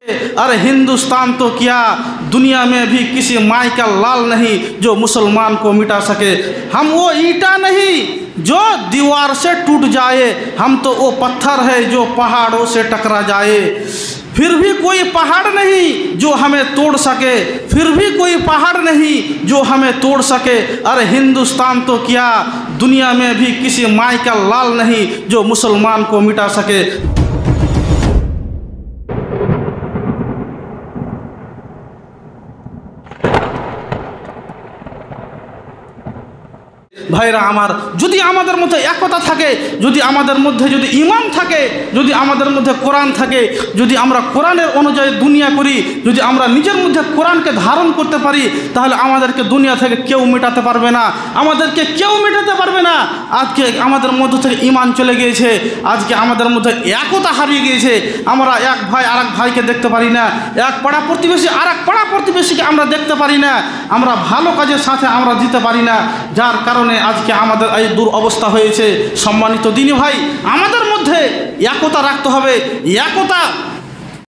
अरे हिंदुस्तान तो क्या, दुनिया में भी किसी माई का लाल नहीं जो मुसलमान को मिटा सके। हम वो ईंटा नहीं जो दीवार से टूट जाए, हम तो वो पत्थर है जो पहाड़ों से टकरा जाए। फिर भी कोई पहाड़ नहीं जो हमें तोड़ सके, फिर भी कोई पहाड़ नहीं जो हमें तोड़ सके। अरे हिंदुस्तान तो क्या, दुनिया में भी किसी माई का लाल नहीं जो मुसलमान को मिटा सके। ভাইরা আমার, যদি আমাদের মধ্যে একতা থাকে, যদি আমাদের মধ্যে যদি ঈমান থাকে, যদি আমাদের মধ্যে কোরআন থাকে, যদি আমরা কোরআনের অনুযায়ী দুনিয়া করি, যদি আমরা নিজের মধ্যে কোরআনকে ধারণ করতে পারি, তাহলে আমাদেরকে দুনিয়া থেকে কেউ মেটাতে পারবে না, আমাদেরকে কেউ মেটাতে পারবে না। আজকে আমাদের মধ্য থেকে ঈমান চলে গিয়েছে, আজকে আমাদের মধ্যে একতা হারিয়ে গিয়েছে। আমরা এক ভাই আরেক ভাইকে দেখতে পারি না, এক পাড়া প্রতিবেশী আরেক পাড়া প্রতিবেশীকে আমরা দেখতে পারি না, আমরা ভালো কাজের সাথে আমরা দিতে পারি না, যার কারণে আজকে আমাদের এই দুরবস্থা হয়েছে। সম্মানিত দিনী ভাই, আমাদের মধ্যে একতা রাখতে হবে। একতা